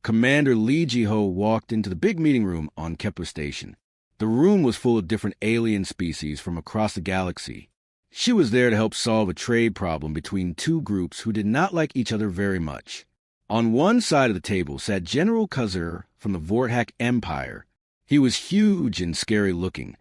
Commander Lee Ji-ho walked into the big meeting room on Kepler Station. The room was full of different alien species from across the galaxy. She was there to help solve a trade problem between two groups who did not like each other very much. On one side of the table sat General Khazur from the Vorthak Empire. He was huge and scary-looking,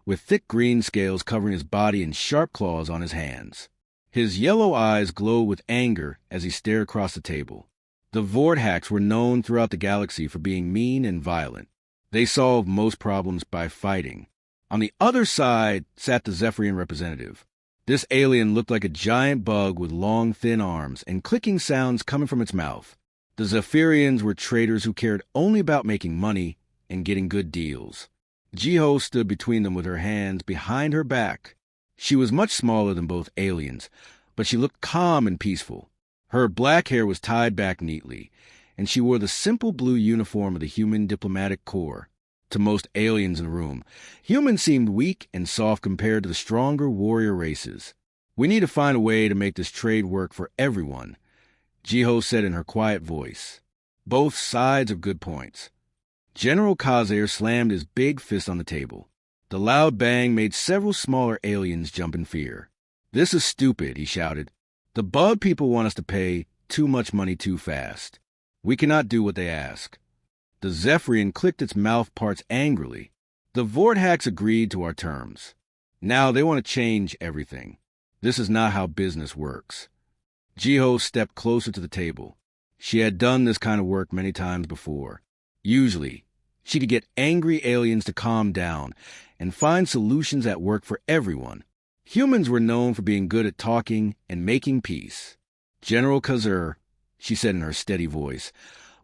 with thick green scales covering his body and sharp claws on his hands. His yellow eyes glowed with anger as he stared across the table. The Vorthaks were known throughout the galaxy for being mean and violent. They solved most problems by fighting. On the other side sat the Zephyrian representative. This alien looked like a giant bug with long, thin arms and clicking sounds coming from its mouth. The Zephyrians were traders who cared only about making money and getting good deals. Ji-ho stood between them with her hands behind her back. She was much smaller than both aliens, but she looked calm and peaceful. Her black hair was tied back neatly, and she wore the simple blue uniform of the human diplomatic corps. To most aliens in the room, humans seemed weak and soft compared to the stronger warrior races. "We need to find a way to make this trade work for everyone," Ji-ho said in her quiet voice. "Both sides have good points." General Khazur slammed his big fist on the table. The loud bang made several smaller aliens jump in fear. "This is stupid," he shouted. "The bug people want us to pay too much money too fast. We cannot do what they ask." The Zephyrian clicked its mouth parts angrily. "The Vorthaks agreed to our terms. Now they want to change everything. This is not how business works." Ji-ho stepped closer to the table. She had done this kind of work many times before. Usually, she could get angry aliens to calm down and find solutions that worked for everyone. Humans were known for being good at talking and making peace. "General Khazur," she said in her steady voice,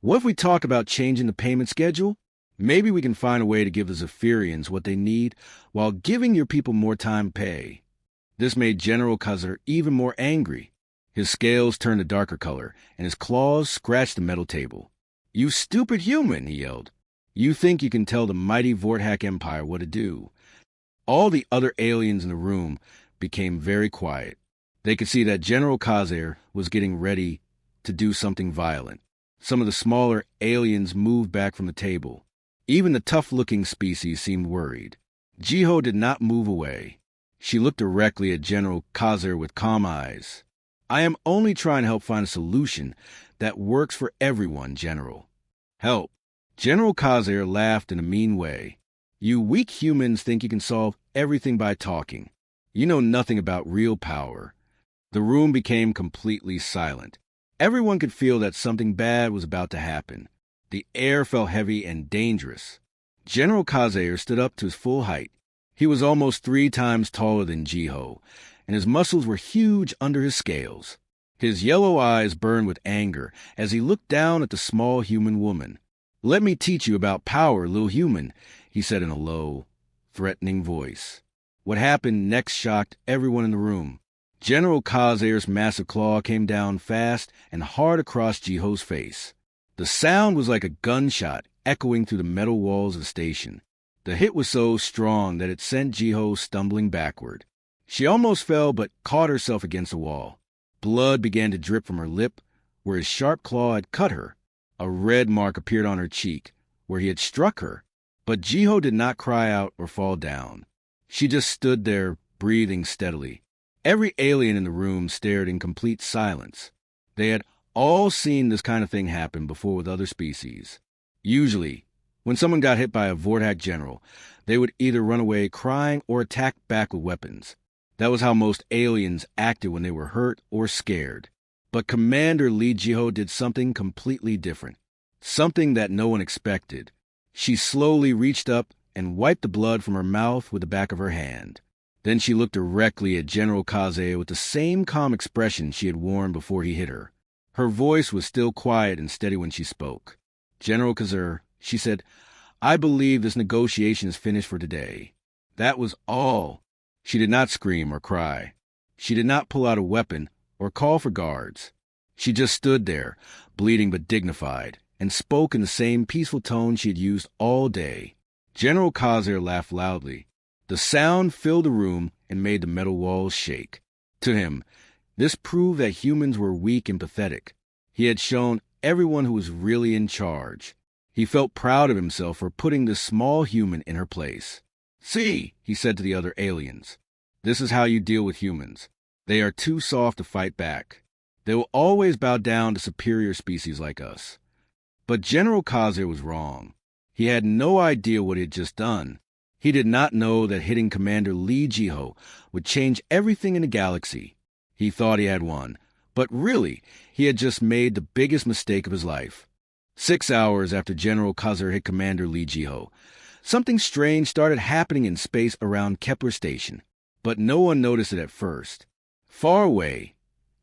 "what if we talk about changing the payment schedule? Maybe we can find a way to give the Zephyrians what they need while giving your people more time to pay." This made General Khazur even more angry. His scales turned a darker color, and his claws scratched the metal table. "You stupid human," he yelled. "You think you can tell the mighty Vorthak Empire what to do." All the other aliens in the room became very quiet. They could see that General Khazur was getting ready to do something violent. Some of the smaller aliens moved back from the table. Even the tough-looking species seemed worried. Ji-ho did not move away. She looked directly at General Khazur with calm eyes. "I am only trying to help find a solution that works for everyone, General." "Help." General Khazur laughed in a mean way. "You weak humans think you can solve everything by talking. You know nothing about real power." The room became completely silent. Everyone could feel that something bad was about to happen. The air felt heavy and dangerous. General Khazur stood up to his full height. He was almost 3 times taller than Ji-ho, and his muscles were huge under his scales. His yellow eyes burned with anger as he looked down at the small human woman. "Let me teach you about power, little human," he said in a low, threatening voice. What happened next shocked everyone in the room. General Khazur's massive claw came down fast and hard across Ji-ho's face. The sound was like a gunshot echoing through the metal walls of the station. The hit was so strong that it sent Ji-ho stumbling backward. She almost fell but caught herself against the wall. Blood began to drip from her lip, where his sharp claw had cut her. A red mark appeared on her cheek, where he had struck her. But Ji-ho did not cry out or fall down. She just stood there, breathing steadily. Every alien in the room stared in complete silence. They had all seen this kind of thing happen before with other species. Usually, when someone got hit by a Vorthak general, they would either run away crying or attack back with weapons. That was how most aliens acted when they were hurt or scared. But Commander Lee Ji-ho did something completely different, something that no one expected. She slowly reached up and wiped the blood from her mouth with the back of her hand. Then she looked directly at General Khazur with the same calm expression she had worn before he hit her. Her voice was still quiet and steady when she spoke. "General Khazur," she said, "I believe this negotiation is finished for today." That was all. She did not scream or cry. She did not pull out a weapon or call for guards. She just stood there, bleeding but dignified, and spoke in the same peaceful tone she had used all day. General Khazur laughed loudly. The sound filled the room and made the metal walls shake. To him, this proved that humans were weak and pathetic. He had shown everyone who was really in charge. He felt proud of himself for putting this small human in her place. "See," he said to the other aliens, "this is how you deal with humans. They are too soft to fight back. They will always bow down to superior species like us." But General Kaiser was wrong. He had no idea what he had just done. He did not know that hitting Commander Lee Jiho would change everything in the galaxy. He thought he had won, but really, he had just made the biggest mistake of his life. 6 hours after General Kaiser hit Commander Lee Jiho, something strange started happening in space around Kepler Station, but no one noticed it at first. Far away,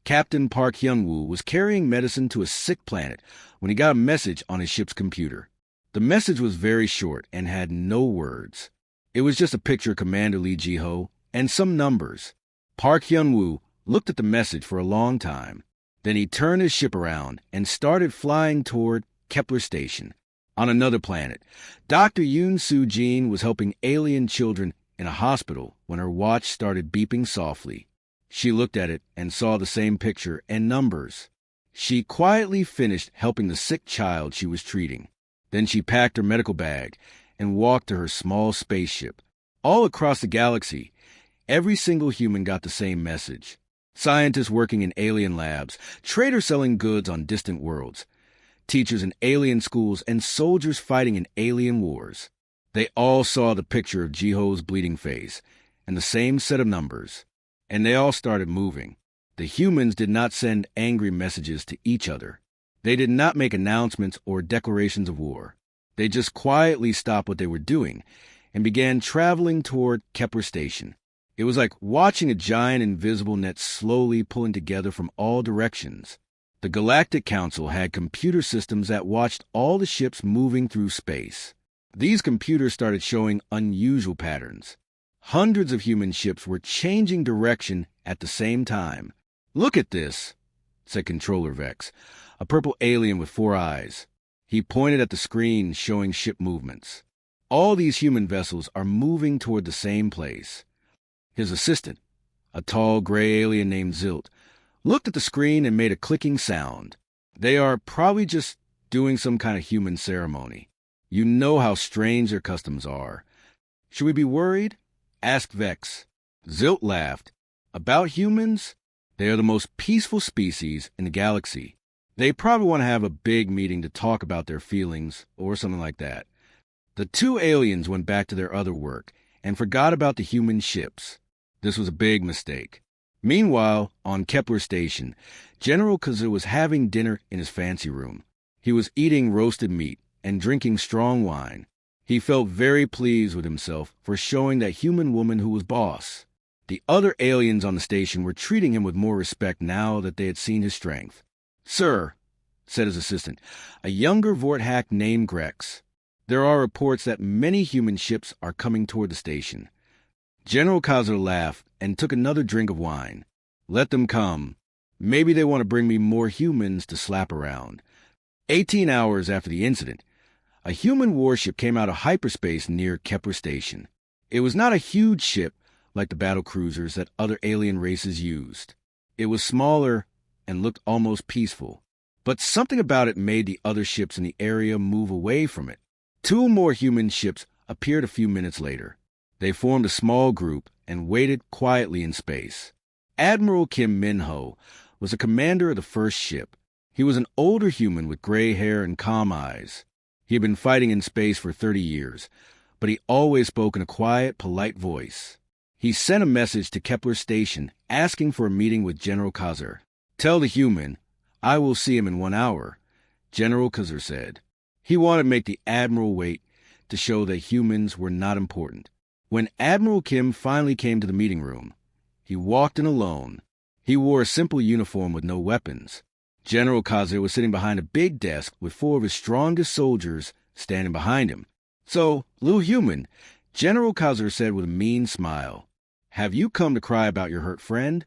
Captain Park Hyun-woo was carrying medicine to a sick planet when he got a message on his ship's computer. The message was very short and had no words. It was just a picture of Commander Lee Jiho and some numbers. Park Hyun-woo looked at the message for a long time. Then he turned his ship around and started flying toward Kepler Station. On another planet, Dr. Yoon Soo-jin was helping alien children in a hospital when her watch started beeping softly. She looked at it and saw the same picture and numbers. She quietly finished helping the sick child she was treating. Then she packed her medical bag and walked to her small spaceship. All across the galaxy, every single human got the same message. Scientists working in alien labs, traders selling goods on distant worlds, teachers in alien schools, and soldiers fighting in alien wars. They all saw the picture of Jiho's bleeding face and the same set of numbers, and they all started moving. The humans did not send angry messages to each other. They did not make announcements or declarations of war. They just quietly stopped what they were doing and began traveling toward Kepler Station. It was like watching a giant invisible net slowly pulling together from all directions. The Galactic Council had computer systems that watched all the ships moving through space. These computers started showing unusual patterns. Hundreds of human ships were changing direction at the same time. "Look at this," said Controller Vex, a purple alien with 4 eyes. He pointed at the screen showing ship movements. All these human vessels are moving toward the same place. His assistant, a tall gray alien named Zilt, looked at the screen and made a clicking sound. They are probably just doing some kind of human ceremony. You know how strange their customs are. "Should we be worried?" asked Vex. Zilt laughed. "About humans? They are the most peaceful species in the galaxy. They probably want to have a big meeting to talk about their feelings or something like that." The 2 aliens went back to their other work and forgot about the human ships. This was a big mistake. Meanwhile, on Kepler Station, General Kaiser was having dinner in his fancy room. He was eating roasted meat and drinking strong wine. He felt very pleased with himself for showing that human woman who was boss. The other aliens on the station were treating him with more respect now that they had seen his strength. "Sir," said his assistant, a younger Vorthak named Grex, "there are reports that many human ships are coming toward the station." General Kaiser laughed and took another drink of wine. "Let them come. Maybe they want to bring me more humans to slap around." 18 hours after the incident, a human warship came out of hyperspace near Kepler Station. It was not a huge ship like the battle cruisers that other alien races used. It was smaller and looked almost peaceful, but something about it made the other ships in the area move away from it. 2 more human ships appeared a few minutes later. They formed a small group and waited quietly in space. Admiral Kim Min-ho was a commander of the first ship. He was an older human with gray hair and calm eyes. He had been fighting in space for 30 years, but he always spoke in a quiet, polite voice. He sent a message to Kepler Station asking for a meeting with General Kaiser. "Tell the human I will see him in 1 hour," General Kaiser said. He wanted to make the Admiral wait to show that humans were not important. When Admiral Kim finally came to the meeting room, he walked in alone. He wore a simple uniform with no weapons. General Kaiser was sitting behind a big desk with 4 of his strongest soldiers standing behind him. "So, little human," General Kaiser said with a mean smile, "have you come to cry about your hurt friend?"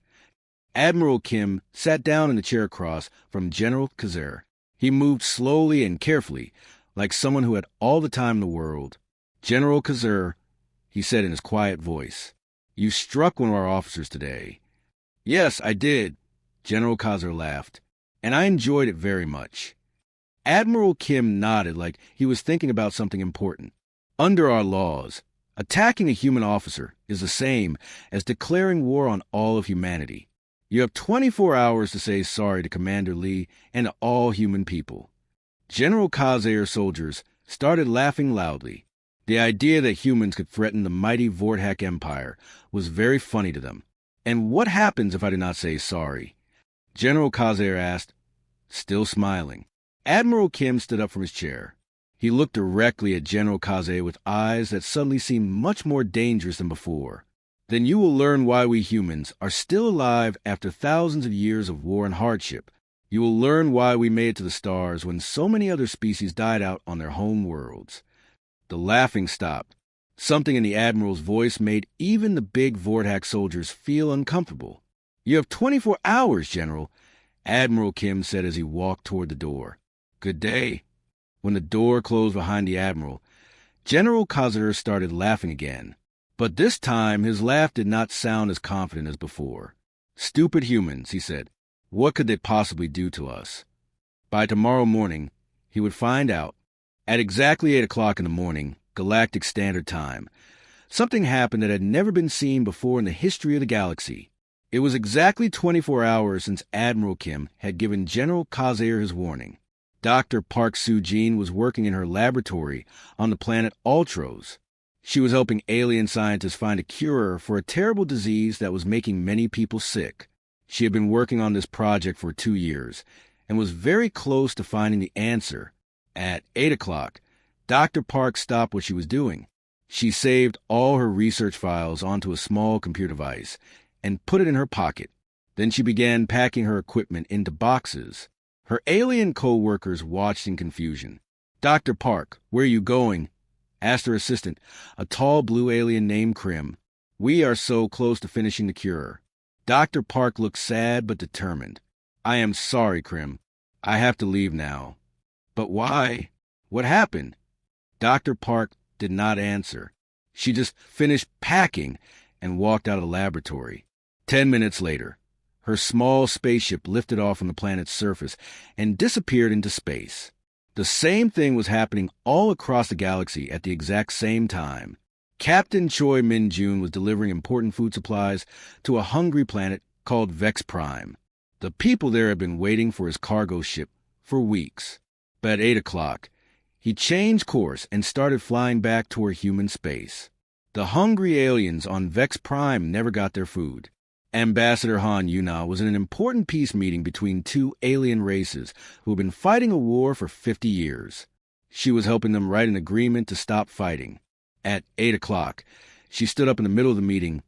Admiral Kim sat down in the chair across from General Kaiser. He moved slowly and carefully, like someone who had all the time in the world. "General Kaiser," he said in his quiet voice, "you struck one of our officers today." "Yes, I did," General Kaiser laughed, "and I enjoyed it very much." Admiral Kim nodded like he was thinking about something important. Under our laws, attacking a human officer is the same as declaring war on all of humanity. You have 24 hours to say sorry to Commander Lee and to all human people. General Kazair's soldiers started laughing loudly. The idea that humans could threaten the mighty Vorthak Empire was very funny to them. And what happens if I do not say sorry? General Kazair asked, still smiling. Admiral Kim stood up from his chair. He looked directly at General Kazair with eyes that suddenly seemed much more dangerous than before. Then you will learn why we humans are still alive after thousands of years of war and hardship. You will learn why we made it to the stars when so many other species died out on their home worlds. The laughing stopped. Something in the Admiral's voice made even the big Vorthak soldiers feel uncomfortable. You have 24 hours, General, Admiral Kim said as he walked toward the door. Good day. When the door closed behind the Admiral, General Kazair started laughing again. But this time his laugh did not sound as confident as before. Stupid humans, he said. What could they possibly do to us? By tomorrow morning, he would find out. At exactly 8 o'clock in the morning, Galactic Standard Time, something happened that had never been seen before in the history of the galaxy. It was exactly 24 hours since Admiral Kim had given General Kazair his warning. Dr. Park Soo-jin was working in her laboratory on the planet Ultros. She was helping alien scientists find a cure for a terrible disease that was making many people sick. She had been working on this project for 2 years and was very close to finding the answer. At 8 o'clock, Dr. Park stopped what she was doing. She saved all her research files onto a small computer device and put it in her pocket. Then she began packing her equipment into boxes. Her alien co-workers watched in confusion. Dr. Park, where are you going? Asked her assistant, a tall blue alien named Krim. We are so close to finishing the cure. Dr. Park looked sad but determined. I am sorry, Krim. I have to leave now. But why? What happened? Dr. Park did not answer. She just finished packing and walked out of the laboratory. 10 minutes later, her small spaceship lifted off from the planet's surface and disappeared into space. The same thing was happening all across the galaxy at the exact same time. Captain Choi Min-jun was delivering important food supplies to a hungry planet called Vex Prime. The people there had been waiting for his cargo ship for weeks. But at 8 o'clock, he changed course and started flying back toward human space. The hungry aliens on Vex Prime never got their food. Ambassador Han Yuna was in an important peace meeting between two alien races who had been fighting a war for 50 years. She was helping them write an agreement to stop fighting. At 8 o'clock, she stood up in the middle of the meeting,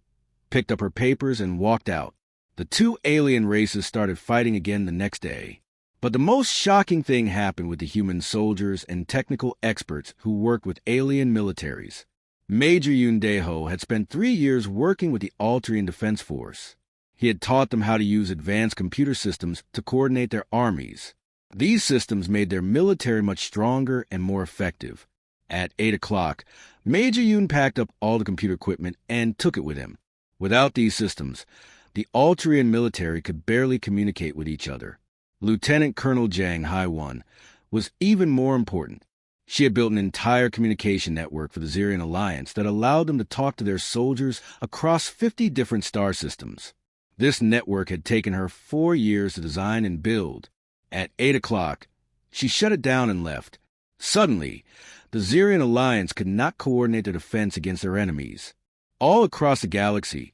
picked up her papers, and walked out. The two alien races started fighting again the next day. But the most shocking thing happened with the human soldiers and technical experts who worked with alien militaries. Major Yoon Dae-ho had spent 3 years working with the Alterian Defense Force. He had taught them how to use advanced computer systems to coordinate their armies. These systems made their military much stronger and more effective. At 8 o'clock, Major Yoon packed up all the computer equipment and took it with him. Without these systems, the Alterian military could barely communicate with each other. Lieutenant Colonel Jang Hai-won was even more important. She had built an entire communication network for the Zirian Alliance that allowed them to talk to their soldiers across 50 different star systems. This network had taken her 4 years to design and build. At 8 o'clock, she shut it down and left. Suddenly, the Zirian Alliance could not coordinate their defense against their enemies. All across the galaxy,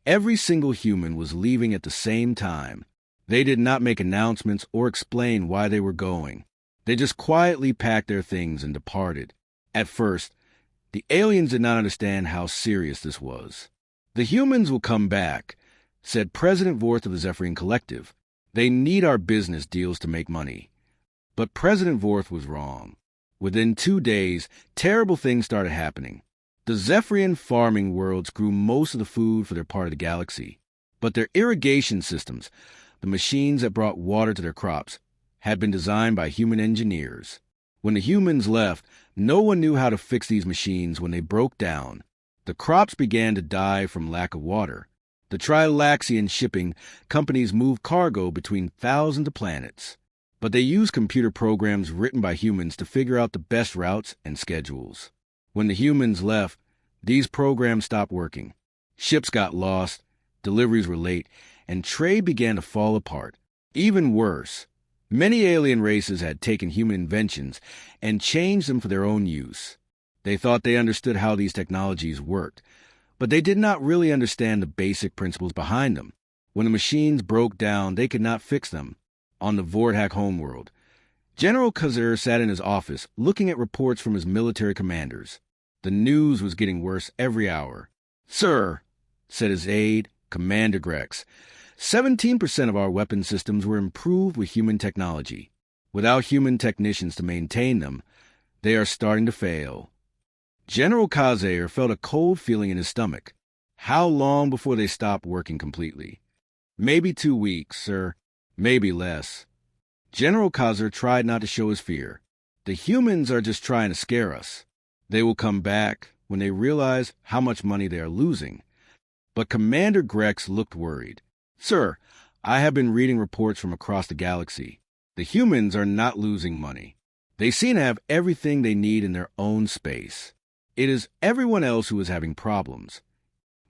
every single human was leaving at the same time. They did not make announcements or explain why they were going. They just quietly packed their things and departed. At first, the aliens did not understand how serious this was. The humans will come back, said President Vorth of the Zephyrian Collective. They need our business deals to make money. But President Vorth was wrong. Within 2 days, terrible things started happening. The Zephyrian farming worlds grew most of the food for their part of the galaxy. But their irrigation systems, the machines that brought water to their crops, had been designed by human engineers. When the humans left, no one knew how to fix these machines when they broke down. The crops began to die from lack of water. The Trilaxian shipping companies moved cargo between thousands of planets. but they used computer programs written by humans to figure out the best routes and schedules. When the humans left, these programs stopped working. Ships got lost, deliveries were late, and trade began to fall apart. Even worse, many alien races had taken human inventions and changed them for their own use. They thought they understood how these technologies worked, but they did not really understand the basic principles behind them. When the machines broke down, they could not fix them. On the Vordak homeworld, General Khazur sat in his office looking at reports from his military commanders. The news was getting worse every hour. "Sir," said his aide, Commander Grex, 17% of our weapon systems were improved with human technology. Without human technicians to maintain them, they are starting to fail. General Khazur felt a cold feeling in his stomach. How long before they stopped working completely? Maybe 2 weeks, sir. Maybe less. General Khazur tried not to show his fear. The humans are just trying to scare us. They will come back when they realize how much money they are losing. But Commander Grex looked worried. "Sir, I have been reading reports from across the galaxy. The humans are not losing money. They seem to have everything they need in their own space. It is everyone else who is having problems."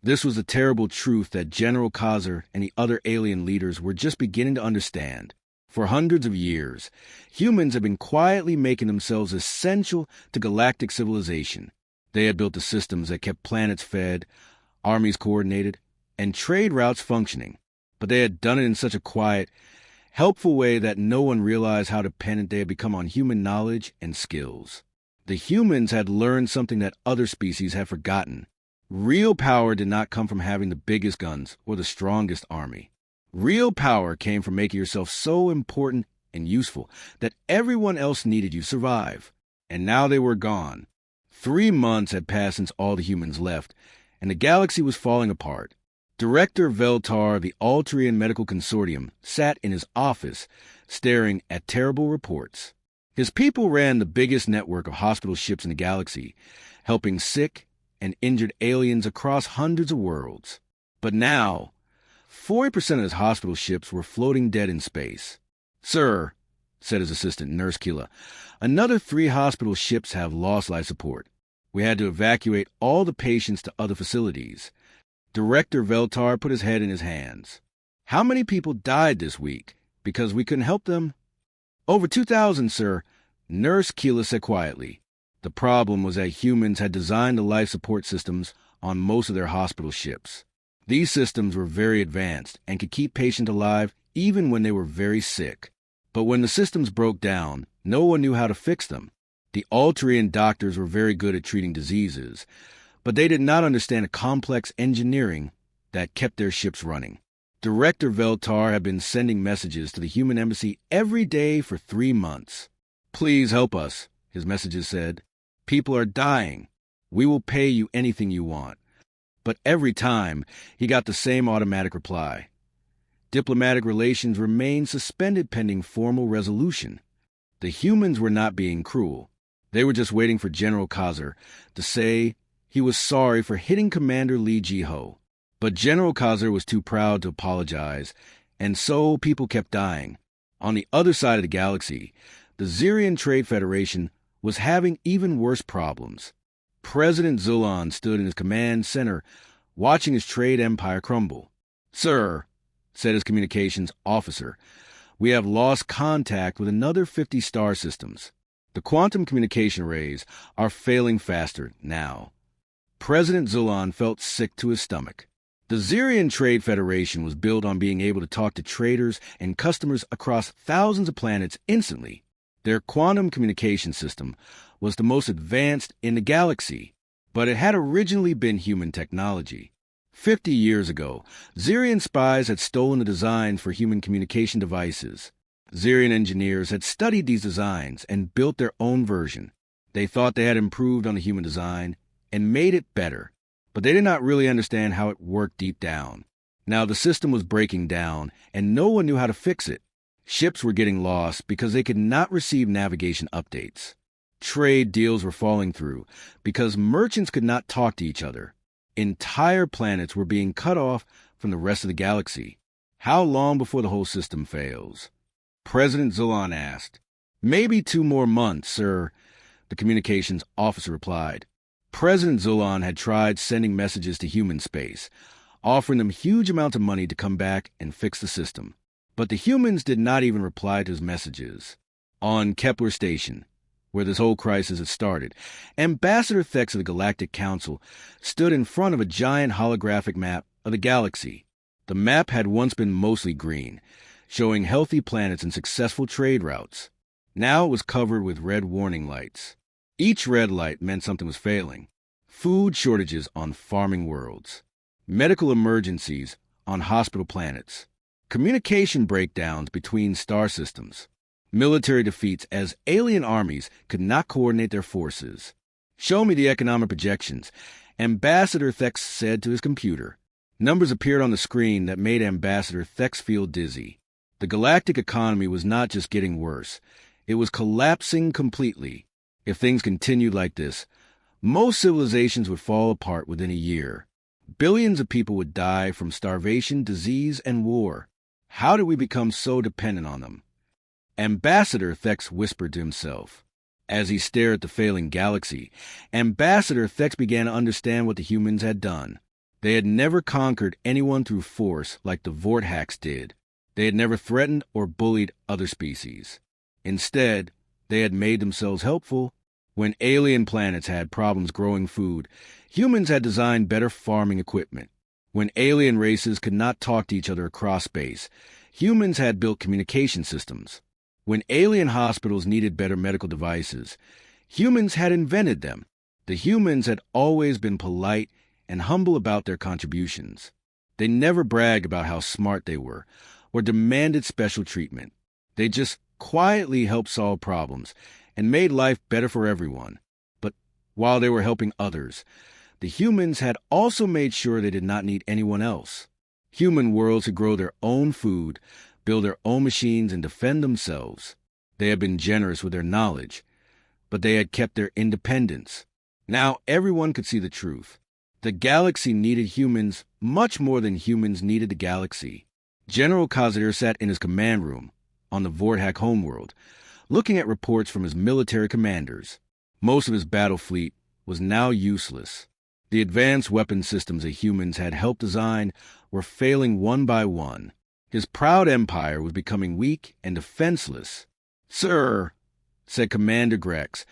This was a terrible truth that General Khazur and the other alien leaders were just beginning to understand. For hundreds of years, humans have been quietly making themselves essential to galactic civilization. They had built the systems that kept planets fed, armies coordinated, and trade routes functioning. But they had done it in such a quiet, helpful way that no one realized how dependent they had become on human knowledge and skills. The humans had learned something that other species had forgotten. Real power did not come from having the biggest guns or the strongest army. Real power came from making yourself so important and useful that everyone else needed you to survive. And now they were gone. 3 months had passed since all the humans left, and the galaxy was falling apart. Director Veltar of the Alterian Medical Consortium sat in his office, staring at terrible reports. His people ran the biggest network of hospital ships in the galaxy, helping sick and injured aliens across hundreds of worlds. But now, 40% of his hospital ships were floating dead in space. "Sir," said his assistant, Nurse Kila, "another 3 hospital ships have lost life support. We had to evacuate all the patients to other facilities." Director Veltar put his head in his hands. "How many people died this week because we couldn't help them?" "Over 2,000, sir," Nurse Kila said quietly. The problem was that humans had designed the life support systems on most of their hospital ships. These systems were very advanced and could keep patients alive even when they were very sick. But when the systems broke down, no one knew how to fix them. The Alterian doctors were very good at treating diseases, but they did not understand the complex engineering that kept their ships running. Director Veltar had been sending messages to the human embassy every day for 3 months. "Please help us," his messages said. "People are dying. We will pay you anything you want." But every time, he got the same automatic reply. Diplomatic relations remained suspended pending formal resolution. The humans were not being cruel. They were just waiting for General Khazur to say he was sorry for hitting Commander Lee Ji-ho. But General Khazur was too proud to apologize, and so people kept dying. On the other side of the galaxy, the Zirian Trade Federation was having even worse problems. President Zulon stood in his command center, watching his trade empire crumble. "Sir," said his communications officer, "we have lost contact with another 50 star systems. The quantum communication arrays are failing faster now." President Zulon felt sick to his stomach. The Zirian Trade Federation was built on being able to talk to traders and customers across thousands of planets instantly. Their quantum communication system was the most advanced in the galaxy, but it had originally been human technology. 50 years ago, Zirian spies had stolen the designs for human communication devices. Zirian engineers had studied these designs and built their own version. They thought they had improved on the human design and made it better, but they did not really understand how it worked deep down. Now the system was breaking down, and no one knew how to fix it. Ships were getting lost because they could not receive navigation updates. Trade deals were falling through because merchants could not talk to each other. Entire planets were being cut off from the rest of the galaxy. How long before the whole system fails? President Zulon asked. Maybe 2 more months, sir, the communications officer replied. President Zulon had tried sending messages to human space, offering them huge amounts of money to come back and fix the system. But the humans did not even reply to his messages. On Kepler Station, where this whole crisis had started, Ambassador Thex of the Galactic Council stood in front of a giant holographic map of the galaxy. The map had once been mostly green, showing healthy planets and successful trade routes. Now it was covered with red warning lights. Each red light meant something was failing. Food shortages on farming worlds, medical emergencies on hospital planets, communication breakdowns between star systems, military defeats as alien armies could not coordinate their forces. Show me the economic projections, Ambassador Thex said to his computer. Numbers appeared on the screen that made Ambassador Thex feel dizzy. The galactic economy was not just getting worse, it was collapsing completely. If things continued like this, most civilizations would fall apart within a year. Billions of people would die from starvation, disease, and war. How did we become so dependent on them? Ambassador Thex whispered to himself. As he stared at the failing galaxy, Ambassador Thex began to understand what the humans had done. They had never conquered anyone through force like the Vorthax did. They had never threatened or bullied other species. Instead, they had made themselves helpful. When alien planets had problems growing food, humans had designed better farming equipment. When alien races could not talk to each other across space, humans had built communication systems. When alien hospitals needed better medical devices, humans had invented them. The humans had always been polite and humble about their contributions. They never bragged about how smart they were or demanded special treatment. They just quietly helped solve problems and made life better for everyone. But while they were helping others, the humans had also made sure they did not need anyone else. Human worlds could grow their own food, build their own machines, and defend themselves. They had been generous with their knowledge, but they had kept their independence. Now everyone could see the truth. The galaxy needed humans much more than humans needed the galaxy. General Kazir sat in his command room on the Vorthax homeworld, looking at reports from his military commanders. Most of his battle fleet was now useless. The advanced weapon systems the humans had helped design were failing one by one. His proud empire was becoming weak and defenseless. "Sir," said Commander Grex,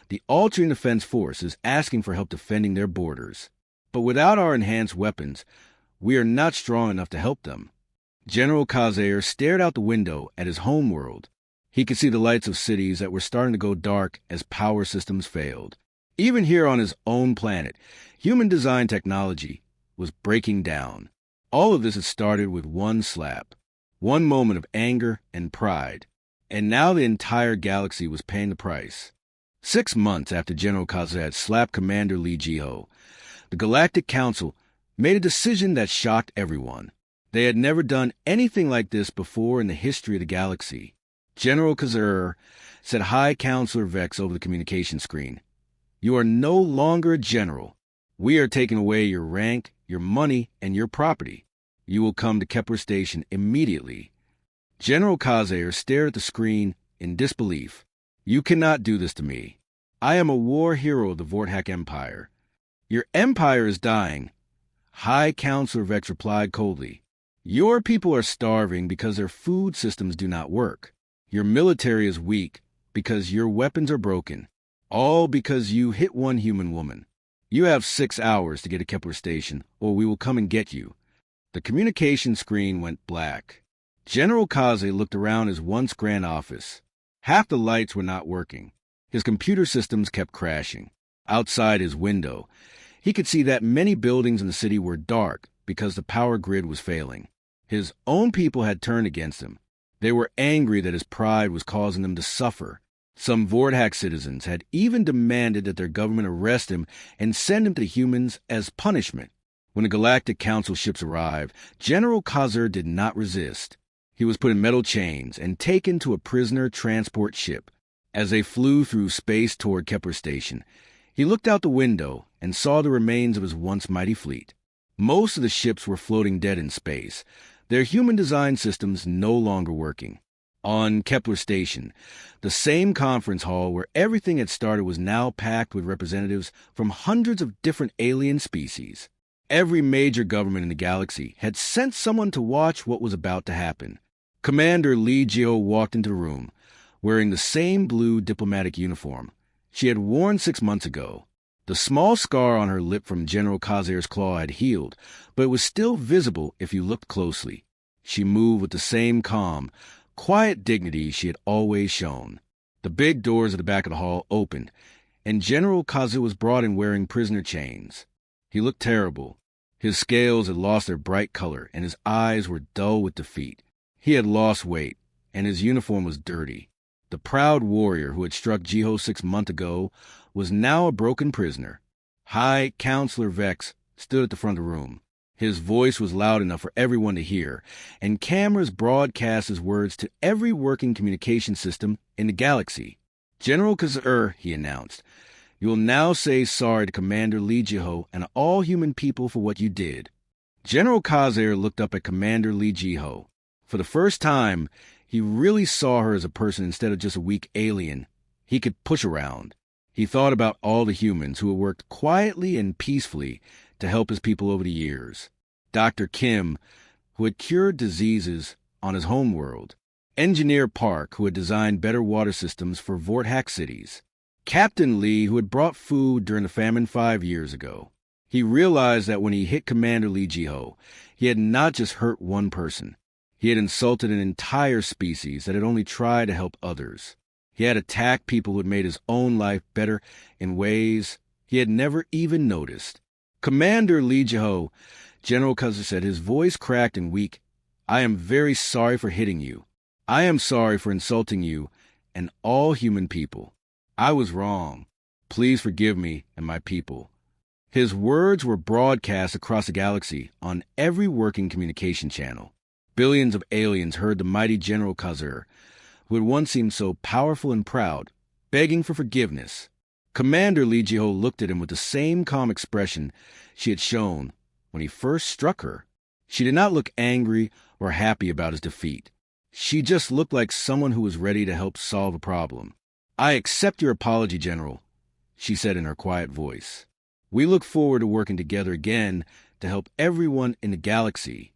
"the Altering Defense Force is asking for help defending their borders. But without our enhanced weapons, we are not strong enough to help them." General Kazir stared out the window at his homeworld. He could see the lights of cities that were starting to go dark as power systems failed. Even here on his own planet, human-designed technology was breaking down. All of this had started with one slap, one moment of anger and pride, and now the entire galaxy was paying the price. 6 months after General Kazir had slapped Commander Lee Jiho, the Galactic Council made a decision that shocked everyone. They had never done anything like this before in the history of the galaxy. General Kazir said High Counselor Vex over the communication screen. "You are no longer a general. We are taking away your rank, your money, and your property. You will come to Kepler Station immediately." General Kazir stared at the screen in disbelief. "You cannot do this to me. I am a war hero of the Vorthax Empire." "Your empire is dying," High Counselor Vex replied coldly. "Your people are starving because their food systems do not work. Your military is weak because your weapons are broken. All because you hit one human woman. You have 6 hours to get to Kepler Station, or we will come and get you." The communication screen went black. General Kaze looked around his once grand office. Half the lights were not working. His computer systems kept crashing. Outside his window, he could see that many buildings in the city were dark because the power grid was failing. His own people had turned against him. They were angry that his pride was causing them to suffer. Some Vorthax citizens had even demanded that their government arrest him and send him to the humans as punishment. When the Galactic Council ships arrived, General Kazir did not resist. He was put in metal chains and taken to a prisoner transport ship. As they flew through space toward Kepler Station, he looked out the window and saw the remains of his once mighty fleet. Most of the ships were floating dead in space, their human design systems no longer working. On Kepler Station, the same conference hall where everything had started was now packed with representatives from hundreds of different alien species. Every major government in the galaxy had sent someone to watch what was about to happen. Commander Lee Jio walked into the room, wearing the same blue diplomatic uniform she had worn 6 months ago. The small scar on her lip from General Khazer's claw had healed, but it was still visible if you looked closely. She moved with the same calm, quiet dignity she had always shown. The big doors at the back of the hall opened, and General Khazer was brought in wearing prisoner chains. He looked terrible. His scales had lost their bright color, and his eyes were dull with defeat. He had lost weight, and his uniform was dirty. The proud warrior who had struck Jiho 6 months ago was now a broken prisoner. High Counselor Vex stood at the front of the room. His voice was loud enough for everyone to hear, and cameras broadcast his words to every working communication system in the galaxy. General Khazer, he announced, you will now say sorry to Commander Lee Jiho and all human people for what you did. General Khazer looked up at Commander Lee Jiho. For the first time, he really saw her as a person instead of just a weak alien he could push around. He thought about all the humans who had worked quietly and peacefully to help his people over the years. Dr. Kim, who had cured diseases on his homeworld. Engineer Park, who had designed better water systems for Vortex cities. Captain Lee, who had brought food during the famine 5 years ago. He realized that when he hit Commander Lee Jiho, he had not just hurt one person. He had insulted an entire species that had only tried to help others. He had attacked people who had made his own life better in ways he had never even noticed. Commander Lee Jiho, General Khazer said, his voice cracked and weak, I am very sorry for hitting you. I am sorry for insulting you and all human people. I was wrong. Please forgive me and my people. His words were broadcast across the galaxy on every working communication channel. Billions of aliens heard the mighty General Khazer, who had once seemed so powerful and proud, begging for forgiveness. Commander Lee Jiho looked at him with the same calm expression she had shown when he first struck her. She did not look angry or happy about his defeat. She just looked like someone who was ready to help solve a problem. I accept your apology, General, she said in her quiet voice. We look forward to working together again to help everyone in the galaxy.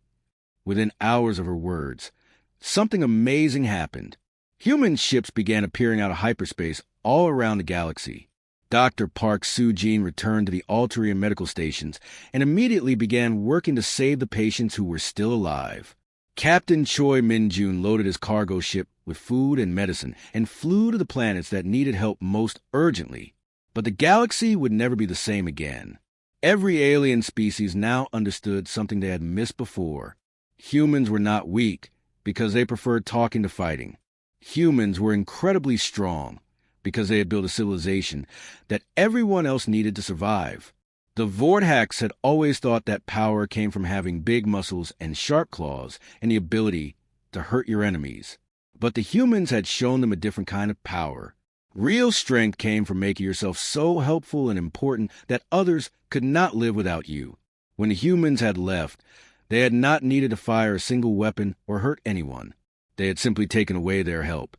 Within hours of her words, something amazing happened. Human ships began appearing out of hyperspace all around the galaxy. Dr. Park Soo-jin returned to the Alterian medical stations and immediately began working to save the patients who were still alive. Captain Choi Min-jun loaded his cargo ship with food and medicine and flew to the planets that needed help most urgently. But the galaxy would never be the same again. Every alien species now understood something they had missed before. Humans were not weak because they preferred talking to fighting. Humans were incredibly strong because they had built a civilization that everyone else needed to survive. The Vortex had always thought that power came from having big muscles and sharp claws and the ability to hurt your enemies. But the humans had shown them a different kind of power. Real strength came from making yourself so helpful and important that others could not live without you. When the humans had left, they had not needed to fire a single weapon or hurt anyone. They had simply taken away their help,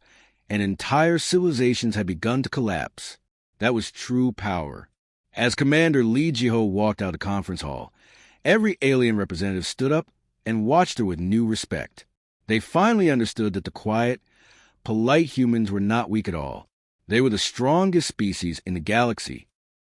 and entire civilizations had begun to collapse. That was true power. As Commander Lee Jiho walked out of the conference hall, every alien representative stood up and watched her with new respect. They finally understood that the quiet, polite humans were not weak at all. They were the strongest species in the galaxy,